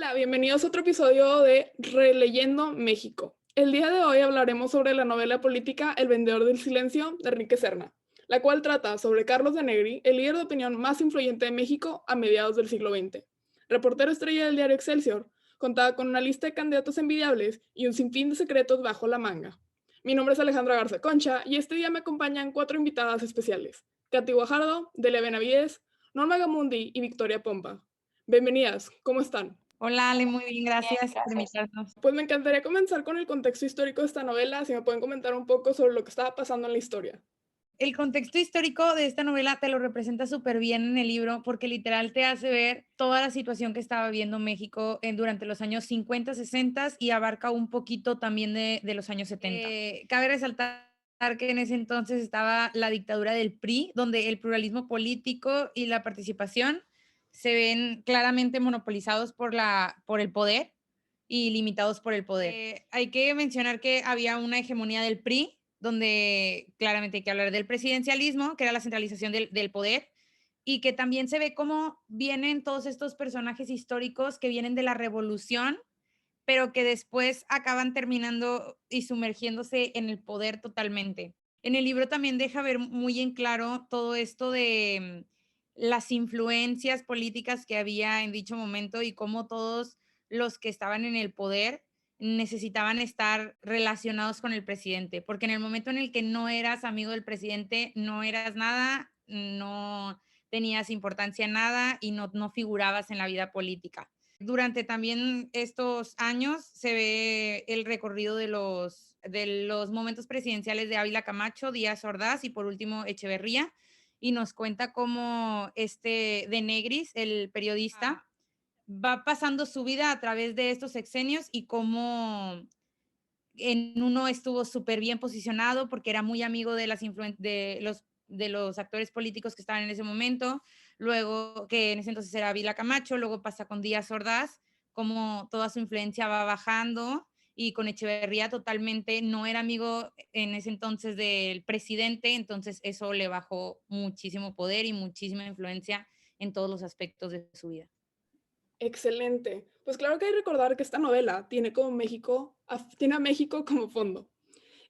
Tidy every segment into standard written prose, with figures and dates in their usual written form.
Hola, bienvenidos a otro episodio de Releyendo México. El día de hoy hablaremos sobre la novela política El vendedor del silencio de Enrique Serna, la cual trata sobre Carlos de Negri, el líder de opinión más influyente de México a mediados del siglo XX. Reportero estrella del diario Excelsior, contaba con una lista de candidatos envidiables y un sinfín de secretos bajo la manga. Mi nombre es Alejandra Garza Concha y este día me acompañan cuatro invitadas especiales: Katy Guajardo, Delia Benavides, Norma Gamundi y Victoria Pompa. Bienvenidas, ¿cómo están? Hola Ale, muy bien, gracias por invitarnos. Pues me encantaría comenzar con el contexto histórico de esta novela, si me pueden comentar un poco sobre lo que estaba pasando en la historia. El contexto histórico de esta novela te lo representa súper bien en el libro, porque literal te hace ver toda la situación que estaba viviendo México durante los años 50, 60 y abarca un poquito también de los años 70. Cabe resaltar que en ese entonces estaba la dictadura del PRI, donde el pluralismo político y la participación se ven claramente monopolizados por el poder y limitados por el poder. Hay que mencionar que había una hegemonía del PRI, donde claramente hay que hablar del presidencialismo, que era la centralización del poder, y que también se ve cómo vienen todos estos personajes históricos que vienen de la revolución, pero que después acaban terminando y sumergiéndose en el poder totalmente. En el libro también deja ver muy en claro todo esto de las influencias políticas que había en dicho momento y cómo todos los que estaban en el poder necesitaban estar relacionados con el presidente, porque en el momento en el que no eras amigo del presidente, no eras nada, no tenías importancia en nada y no figurabas en la vida política. Durante también estos años se ve el recorrido de los momentos presidenciales de Ávila Camacho, Díaz Ordaz y por último Echeverría, y nos cuenta cómo de Negris, el periodista, va pasando su vida a través de estos sexenios y cómo en uno estuvo súper bien posicionado porque era muy amigo de los actores políticos que estaban en ese momento, luego que en ese entonces era Vila Camacho, luego pasa con Díaz Ordaz, como toda su influencia va bajando y con Echeverría totalmente no era amigo en ese entonces del presidente, entonces eso le bajó muchísimo poder y muchísima influencia en todos los aspectos de su vida. Excelente. Pues claro que hay que recordar que esta novela tiene como México, tiene a México como fondo.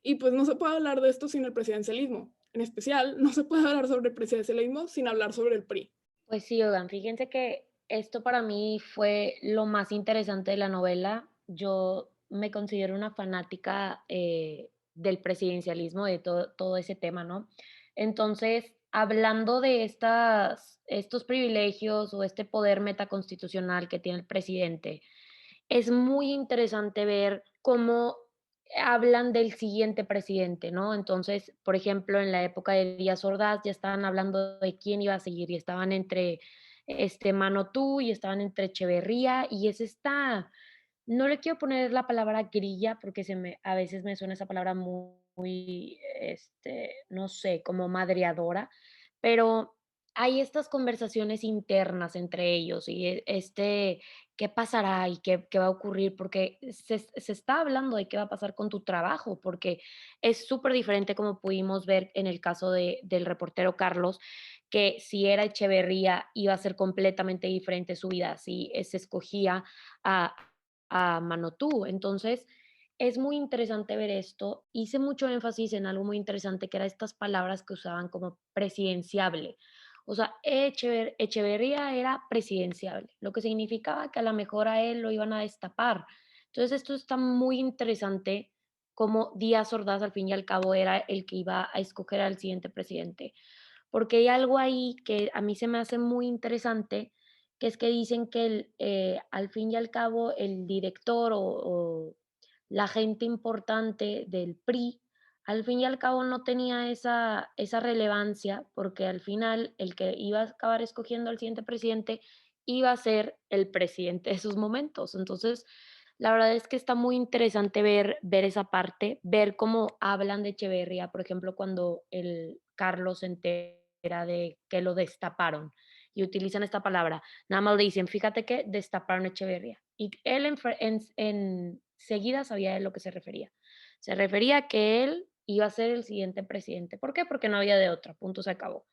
Y pues no se puede hablar de esto sin el presidencialismo. En especial, no se puede hablar sobre el presidencialismo sin hablar sobre el PRI. Pues sí, oigan, fíjense que esto para mí fue lo más interesante de la novela. Yo me considero una fanática del presidencialismo, de todo ese tema, ¿no? Entonces, hablando de estos privilegios o este poder metaconstitucional que tiene el presidente, es muy interesante ver cómo hablan del siguiente presidente, ¿no? Entonces, por ejemplo, en la época de Díaz Ordaz ya estaban hablando de quién iba a seguir y estaban entre Mano Tú y estaban entre Echeverría y es esta, no le quiero poner la palabra grilla porque a veces me suena esa palabra muy, no sé, como madreadora, pero hay estas conversaciones internas entre ellos y qué pasará y qué va a ocurrir, porque se está hablando de qué va a pasar con tu trabajo, porque es súper diferente como pudimos ver en el caso del reportero Carlos, que si era Echeverría iba a ser completamente diferente su vida, si se escogía a, a Manotú. Entonces, es muy interesante ver esto. Hice mucho énfasis en algo muy interesante, que eran estas palabras que usaban como presidenciable. O sea, Echeverría era presidenciable, lo que significaba que a lo mejor a él lo iban a destapar. Entonces, esto está muy interesante, como Díaz Ordaz al fin y al cabo era el que iba a escoger al siguiente presidente. Porque hay algo ahí que a mí se me hace muy interesante, que es que dicen que al fin y al cabo el director o la gente importante del PRI, al fin y al cabo no tenía esa relevancia, porque al final el que iba a acabar escogiendo al siguiente presidente iba a ser el presidente de esos momentos. Entonces, la verdad es que está muy interesante ver esa parte, ver cómo hablan de Echeverría, por ejemplo, cuando el Carlos se entera de que lo destaparon y utilizan esta palabra. Nada más le dicen, fíjate que destaparon a Echeverría. Y él enseguida sabía de lo que se refería. Se refería a que él iba a ser el siguiente presidente. ¿Por qué? Porque no había de otra, punto, se acabó.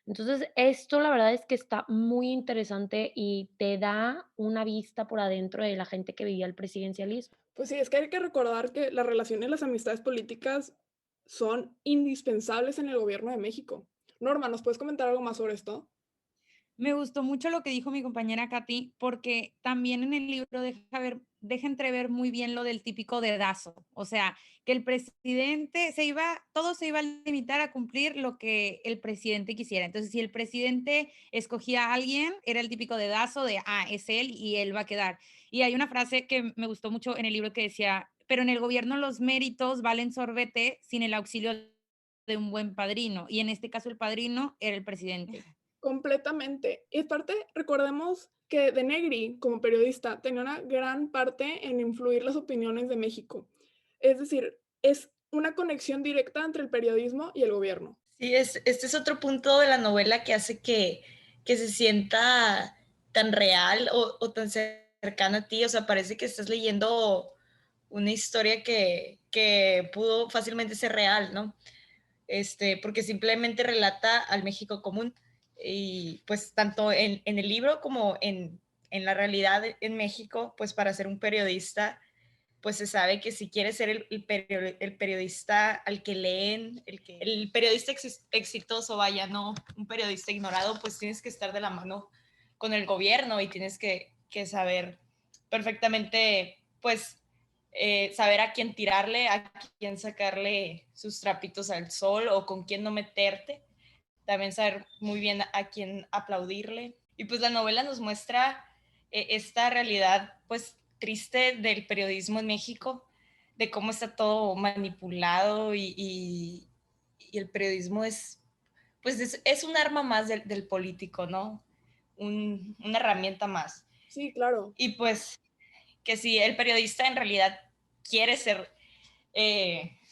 Entonces, esto la verdad es que está muy interesante y te da una vista por adentro de la gente que vivía el presidencialismo. Pues sí, es que hay que recordar que las relaciones y las amistades políticas son indispensables en el gobierno de México. Norma, ¿nos puedes comentar algo más sobre esto? Me gustó mucho lo que dijo mi compañera Katy, porque también en el libro deja entrever muy bien lo del típico dedazo. O sea, que el presidente todo se iba a limitar a cumplir lo que el presidente quisiera. Entonces, si el presidente escogía a alguien, era el típico dedazo de, es él y él va a quedar. Y hay una frase que me gustó mucho en el libro que decía, pero en el gobierno los méritos valen sorbete sin el auxilio de un buen padrino. Y en este caso el padrino era el presidente. Completamente. Y aparte, recordemos que De Negri, como periodista, tenía una gran parte en influir las opiniones de México. Es decir, es una conexión directa entre el periodismo y el gobierno. Sí, este es otro punto de la novela que hace que se sienta tan real o tan cercana a ti. O sea, parece que estás leyendo una historia que pudo fácilmente ser real, ¿no? Porque simplemente relata al México común. Y pues tanto en el libro como en la realidad en México, pues para ser un periodista, pues se sabe que si quieres ser el periodista al que leen, el periodista exitoso, vaya, no un periodista ignorado, pues tienes que estar de la mano con el gobierno y tienes que saber perfectamente, pues, saber a quién tirarle, a quién sacarle sus trapitos al sol o con quién no meterte. También saber muy bien a quién aplaudirle. Y pues la novela nos muestra esta realidad pues triste del periodismo en México, de cómo está todo manipulado y el periodismo es un arma más del político, ¿no? Una herramienta más. Sí, claro. Y pues que si el periodista en realidad quiere ser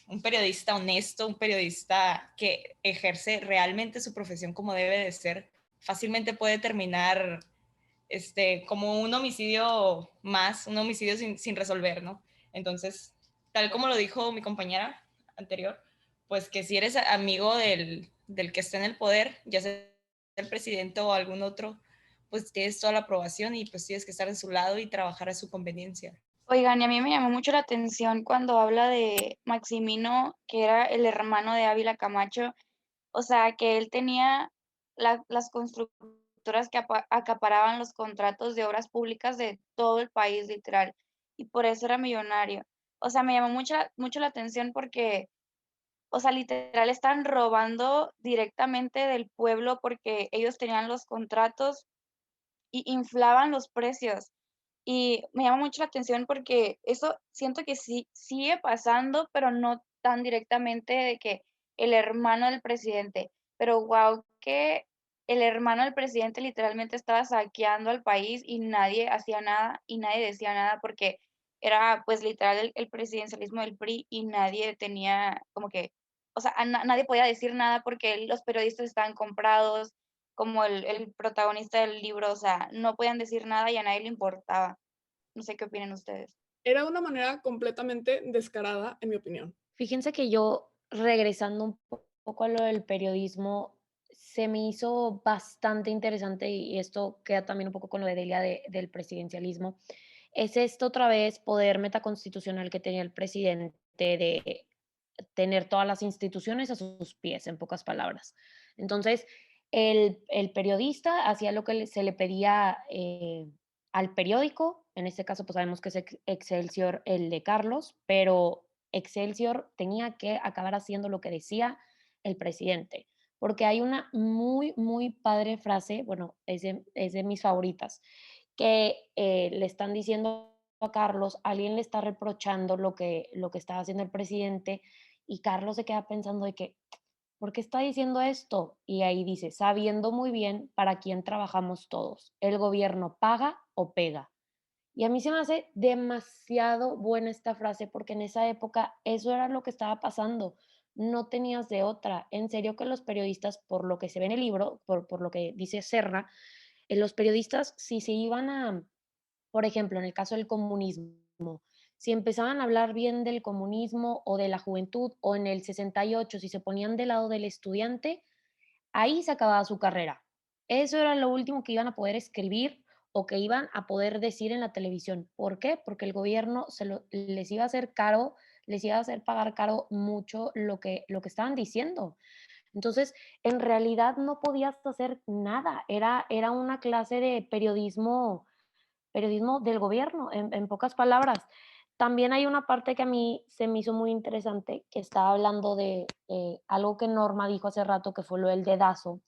un periodista honesto, un periodista que ejerce realmente su profesión como debe de ser, fácilmente puede terminar como un homicidio más, un homicidio sin resolver, ¿no? Entonces, tal como lo dijo mi compañera anterior, pues que si eres amigo del que está en el poder, ya sea el presidente o algún otro, pues tienes toda la aprobación y pues tienes que estar de su lado y trabajar a su conveniencia. Oigan, y a mí me llamó mucho la atención cuando habla de Maximino, que era el hermano de Ávila Camacho, o sea, que él tenía las constructoras que acaparaban los contratos de obras públicas de todo el país, literal, y por eso era millonario. O sea, me llamó mucho la atención porque, o sea, literal están robando directamente del pueblo porque ellos tenían los contratos y inflaban los precios. Y me llama mucho la atención porque eso siento que sí sigue pasando, pero no tan directamente de que el hermano del presidente. Pero wow, que el hermano del presidente literalmente estaba saqueando al país y nadie hacía nada y nadie decía nada porque era pues literal el presidencialismo del PRI y nadie tenía como que, o sea, nadie podía decir nada porque los periodistas estaban comprados, como el protagonista del libro, o sea, no podían decir nada y a nadie le importaba. No sé qué opinan ustedes. Era de una manera completamente descarada, en mi opinión. Fíjense que yo, regresando un poco a lo del periodismo, se me hizo bastante interesante, y esto queda también un poco con lo de Delia del presidencialismo, es esto otra vez, poder metaconstitucional que tenía el presidente de tener todas las instituciones a sus pies, en pocas palabras. Entonces, el periodista hacía lo que se le pedía al periódico, en este caso pues sabemos que es Excelsior el de Carlos, pero Excelsior tenía que acabar haciendo lo que decía el presidente, porque hay una muy, muy padre frase, bueno, es de mis favoritas, que le están diciendo a Carlos, alguien le está reprochando lo que estaba haciendo el presidente y Carlos se queda pensando de que, ¿por qué está diciendo esto? Y ahí dice, sabiendo muy bien para quién trabajamos todos, el gobierno paga o pega. Y a mí se me hace demasiado buena esta frase porque en esa época eso era lo que estaba pasando. No tenías de otra. En serio que los periodistas, por lo que se ve en el libro, por lo que dice Serra, los periodistas, si se iban a, por ejemplo, en el caso del comunismo, si empezaban a hablar bien del comunismo o de la juventud, o en el 68, si se ponían del lado del estudiante, ahí se acababa su carrera. Eso era lo último que iban a poder escribir o que iban a poder decir en la televisión. ¿Por qué? Porque el gobierno les iba a hacer caro, les iba a hacer pagar caro mucho lo que estaban diciendo. Entonces, en realidad no podías hacer nada. Era una clase de periodismo del gobierno, en pocas palabras. También hay una parte que a mí se me hizo muy interesante, que estaba hablando de algo que Norma dijo hace rato, que fue lo del dedazo,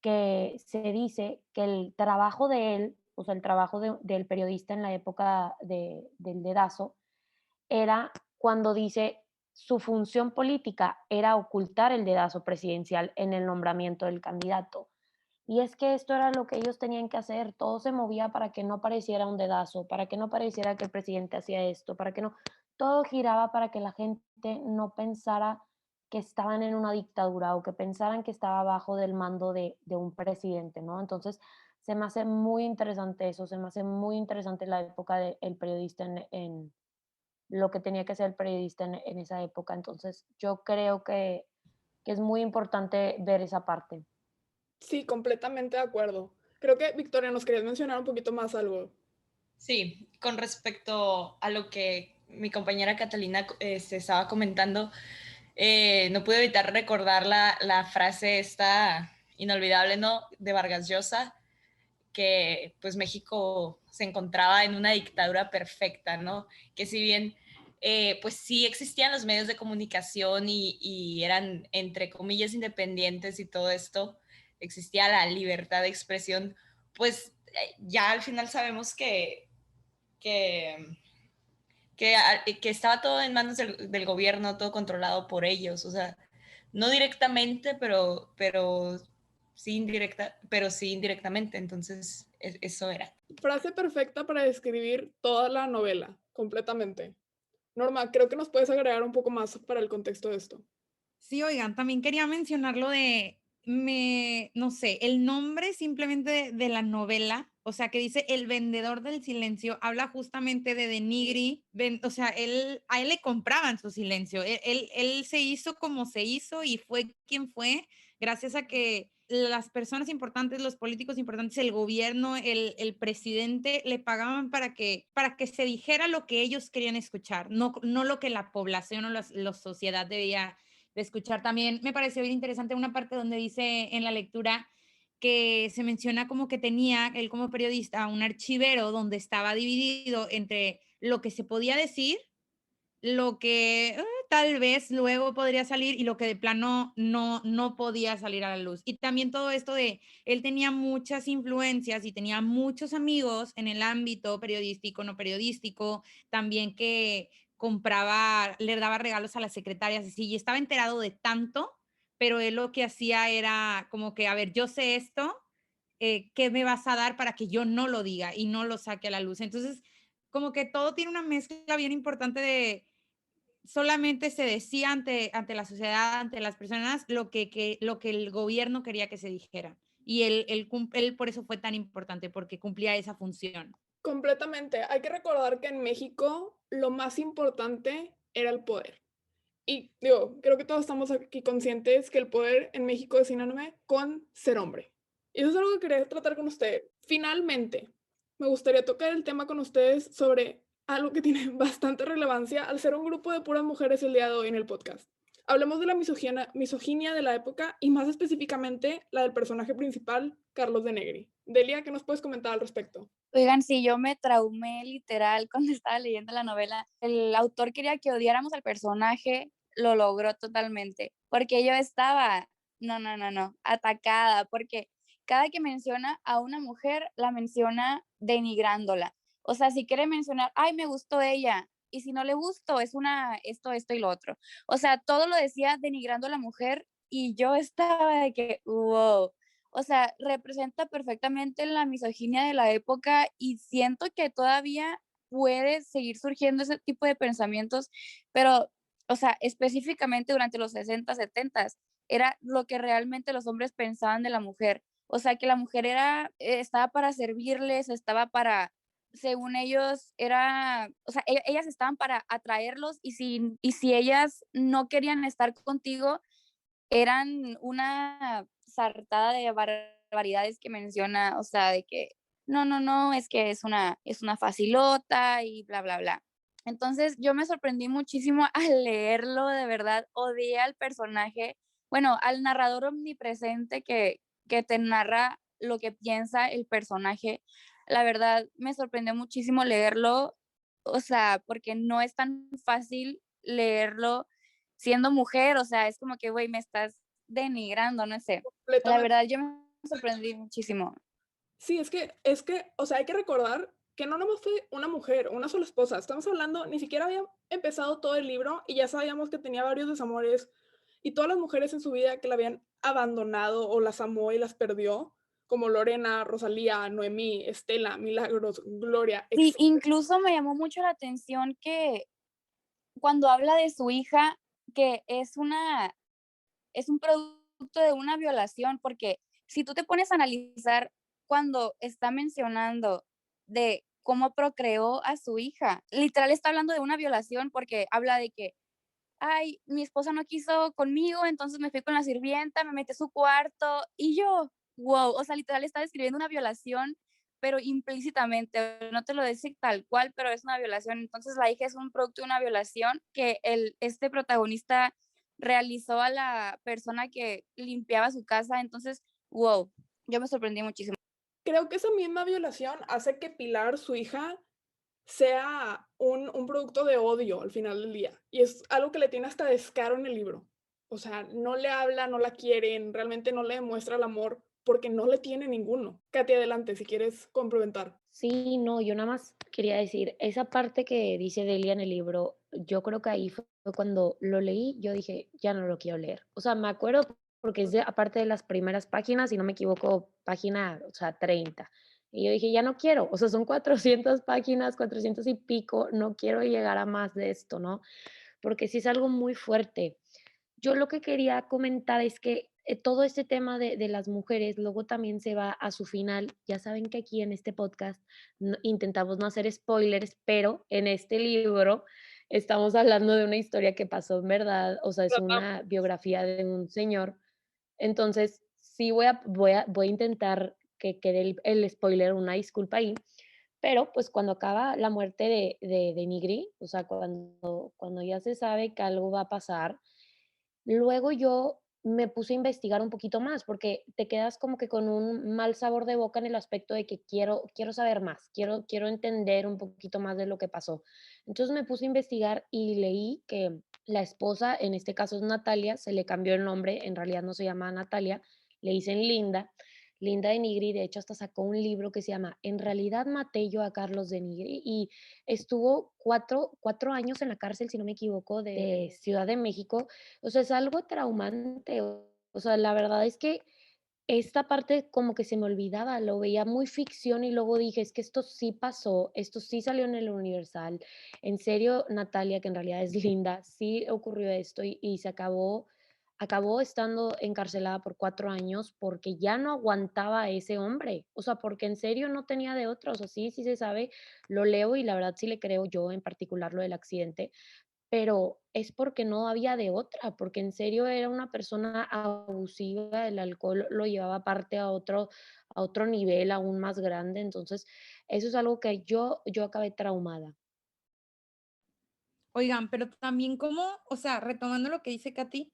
que se dice que el trabajo de él, o sea, el trabajo del periodista en la época del dedazo, era cuando dice su función política era ocultar el dedazo presidencial en el nombramiento del candidato. Y es que esto era lo que ellos tenían que hacer, todo se movía para que no pareciera un dedazo, para que no pareciera que el presidente hacía esto, para que no, todo giraba para que la gente no pensara que estaban en una dictadura o que pensaran que estaba bajo del mando de un presidente, ¿no? Entonces, se me hace muy interesante eso, se me hace muy interesante la época del periodista en lo que tenía que ser el periodista en esa época. Entonces, yo creo que es muy importante ver esa parte. Sí, completamente de acuerdo. Creo que, Victoria, nos querías mencionar un poquito más algo. Sí, con respecto a lo que mi compañera Catalina se estaba comentando, no pude evitar recordar la frase esta inolvidable, ¿no?, de Vargas Llosa, que pues México se encontraba en una dictadura perfecta, ¿no? Que si bien pues sí existían los medios de comunicación y eran entre comillas independientes y todo esto, existía la libertad de expresión, pues ya al final sabemos que, que estaba todo en manos del gobierno, todo controlado por ellos, o sea, no directamente, pero sí indirectamente, entonces eso era. Frase perfecta para describir toda la novela, completamente. Norma, creo que nos puedes agregar un poco más para el contexto de esto. Sí, oigan, también quería mencionar lo de, no sé, el nombre simplemente de la novela, o sea, que dice El vendedor del silencio, habla justamente de Denigri, o sea, a él le compraban su silencio, él se hizo como se hizo y fue quien fue, gracias a que las personas importantes, los políticos importantes, el gobierno, el presidente, le pagaban para que se dijera lo que ellos querían escuchar, no lo que la población o la sociedad debía de escuchar. También me pareció bien interesante una parte donde dice en la lectura que se menciona como que tenía él como periodista un archivero donde estaba dividido entre lo que se podía decir, lo que tal vez luego podría salir y lo que de plano no podía salir a la luz. Y también todo esto de, él tenía muchas influencias y tenía muchos amigos en el ámbito periodístico, no periodístico, también que compraba, le daba regalos a las secretarias, así, y estaba enterado de tanto, pero él lo que hacía era como que, a ver, yo sé esto, ¿qué me vas a dar para que yo no lo diga y no lo saque a la luz? Entonces, como que todo tiene una mezcla bien importante de solamente se decía ante la sociedad, ante las personas, lo que el gobierno quería que se dijera. Y él por eso fue tan importante, porque cumplía esa función. Completamente. Hay que recordar que en México lo más importante era el poder. Y digo, creo que todos estamos aquí conscientes que el poder en México es sinónimo con ser hombre. Y eso es algo que quería tratar con usted. Finalmente, me gustaría tocar el tema con ustedes sobre algo que tiene bastante relevancia al ser un grupo de puras mujeres el día de hoy en el podcast. Hablemos de la misoginia de la época y más específicamente la del personaje principal, Carlos de Negri. Delia, ¿qué nos puedes comentar al respecto? Oigan, sí, yo me traumé literal cuando estaba leyendo la novela. El autor quería que odiáramos al personaje, lo logró totalmente, porque yo estaba, no, atacada, porque cada que menciona a una mujer, la menciona denigrándola. O sea, si quiere mencionar, ay, me gustó ella, y si no le gustó, es una, esto y lo otro. O sea, todo lo decía denigrando a la mujer, y yo estaba de que, wow. O sea, representa perfectamente la misoginia de la época y siento que todavía puede seguir surgiendo ese tipo de pensamientos, pero, o sea, específicamente durante los 60, 70, era lo que realmente los hombres pensaban de la mujer. O sea, que la mujer estaba para servirles, estaba para, según ellos, era, o sea, ellas estaban para atraerlos y si ellas no querían estar contigo, eran una sartada de barbaridades que menciona, o sea, de que no, es que es una facilota y bla, bla, bla. Entonces yo me sorprendí muchísimo al leerlo, de verdad, odié al personaje, bueno, al narrador omnipresente que te narra lo que piensa el personaje. La verdad, me sorprendió muchísimo leerlo, o sea, porque no es tan fácil leerlo siendo mujer, o sea, es como que, güey, me estás denigrando, no sé. La Completamente. verdad, yo me sorprendí muchísimo. Sí, es que, o sea, hay que recordar que no nomás fue una mujer, una sola esposa. Estamos hablando, ni siquiera había empezado todo el libro y ya sabíamos que tenía varios desamores y todas las mujeres en su vida que la habían abandonado o las amó y las perdió, como Lorena, Rosalía, Noemí, Estela, Milagros, Gloria, Sí, etc. incluso me llamó mucho la atención que cuando habla de su hija, que es un producto de una violación, porque si tú te pones a analizar cuando está mencionando de cómo procreó a su hija, literal está hablando de una violación porque habla de que, ay, mi esposa no quiso conmigo, entonces me fui con la sirvienta, me metí a su cuarto y yo, wow, o sea, literal está describiendo una violación, pero implícitamente, no te lo dice tal cual, pero es una violación. Entonces la hija es un producto de una violación que este protagonista realizó a la persona que limpiaba su casa. Entonces, wow, yo me sorprendí muchísimo. Creo que esa misma violación hace que Pilar, su hija, sea un producto de odio al final del día. Y es algo que le tiene hasta descaro en el libro. O sea, no le habla, no la quieren, realmente no le demuestra el amor porque no le tiene ninguno. Katy, adelante, si quieres complementar. Sí, no, yo nada más quería decir, esa parte que dice Delia en el libro, yo creo que ahí fue cuando lo leí, yo dije, ya no lo quiero leer. O sea, me acuerdo porque es aparte de las primeras páginas, si no me equivoco, página, o sea, 30. Y yo dije, ya no quiero, o sea, son 400 páginas, 400 y pico, no quiero llegar a más de esto, ¿no? Porque sí es algo muy fuerte. Yo lo que quería comentar es que todo este tema de las mujeres luego también se va a su final. Ya saben que aquí en este podcast intentamos no hacer spoilers, pero en este libro estamos hablando de una historia que pasó en verdad, o sea, es una biografía de un señor. Entonces, sí voy a intentar que quede el spoiler, una disculpa ahí, pero pues cuando acaba la muerte de Nigri, o sea, cuando ya se sabe que algo va a pasar, luego yo me puse a investigar un poquito más, porque te quedas como que con un mal sabor de boca en el aspecto de que quiero saber más, quiero entender un poquito más de lo que pasó. Entonces me puse a investigar y leí que la esposa, en este caso es Natalia, se le cambió el nombre, en realidad no se llama Natalia, le dicen Linda. Linda de Nigri, de hecho, hasta sacó un libro que se llama En realidad maté yo a Carlos de Nigri y estuvo cuatro años en la cárcel, si no me equivoco, de Ciudad de México. O sea, es algo traumante. O sea, la verdad es que esta parte como que se me olvidaba, lo veía muy ficción y luego dije, es que esto sí pasó, esto sí salió en el Universal. En serio, Natalia, que en realidad es Linda, sí ocurrió esto y se acabó estando encarcelada por 4 años porque ya no aguantaba a ese hombre. O sea, porque en serio no tenía de otra. O sea, sí se sabe, lo leo y la verdad sí le creo yo en particular lo del accidente, pero es porque no había de otra, porque en serio era una persona abusiva, el alcohol lo llevaba aparte a otro nivel aún más grande, entonces eso es algo que yo acabé traumada. Oigan, pero también como, o sea, retomando lo que dice Katy,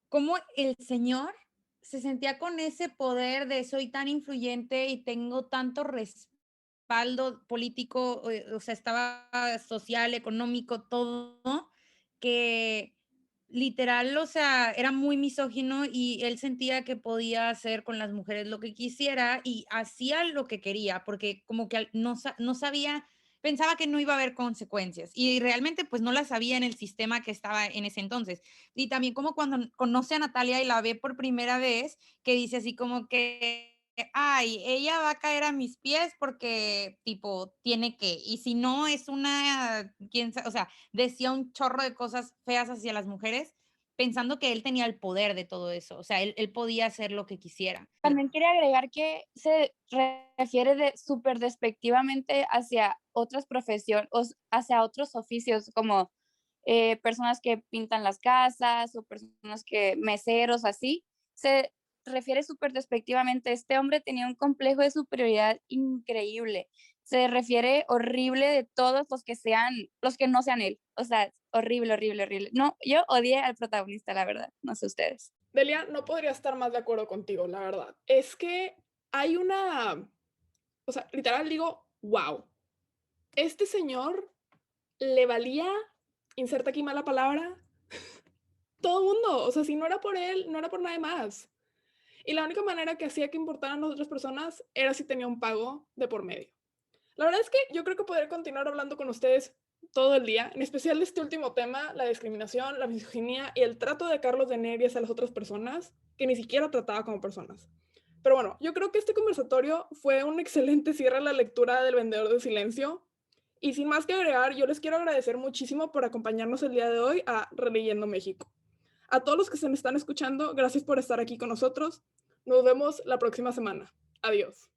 cómo el señor se sentía con ese poder de soy tan influyente y tengo tanto respaldo político, o sea, estaba social, económico, todo, que literal, o sea, era muy misógino y él sentía que podía hacer con las mujeres lo que quisiera y hacía lo que quería, porque como que no sabía, pensaba que no iba a haber consecuencias y realmente pues no las había en el sistema que estaba en ese entonces. Y también como cuando conoce a Natalia y la ve por primera vez, que dice así como que, ay, ella va a caer a mis pies porque tipo tiene que, y si no es una, quién sabe, o sea, decía un chorro de cosas feas hacia las mujeres, pensando que él tenía el poder de todo eso, o sea, él podía hacer lo que quisiera. También quería agregar que se refiere de súper despectivamente hacia otras profesiones, hacia otros oficios, como personas que pintan las casas o personas que, meseros, así. Se refiere súper despectivamente. Este hombre tenía un complejo de superioridad increíble. Se refiere horrible de todos los que no sean él. O sea, horrible, horrible, horrible. No, yo odié al protagonista, la verdad. No sé ustedes. Delia, no podría estar más de acuerdo contigo, la verdad. Es que hay o sea, literal digo, wow. Este señor le valía, inserta aquí mala palabra, todo el mundo. O sea, si no era por él, no era por nadie más. Y la única manera que hacía que importaran las otras personas era si tenía un pago de por medio. La verdad es que yo creo que podré continuar hablando con ustedes todo el día, en especial de este último tema, la discriminación, la misoginia y el trato de Carlos de Neri hacia las otras personas, que ni siquiera trataba como personas. Pero bueno, yo creo que este conversatorio fue un excelente cierre a la lectura del Vendedor de Silencio. Y sin más que agregar, yo les quiero agradecer muchísimo por acompañarnos el día de hoy a Releyendo México. A todos los que se me están escuchando, gracias por estar aquí con nosotros. Nos vemos la próxima semana. Adiós.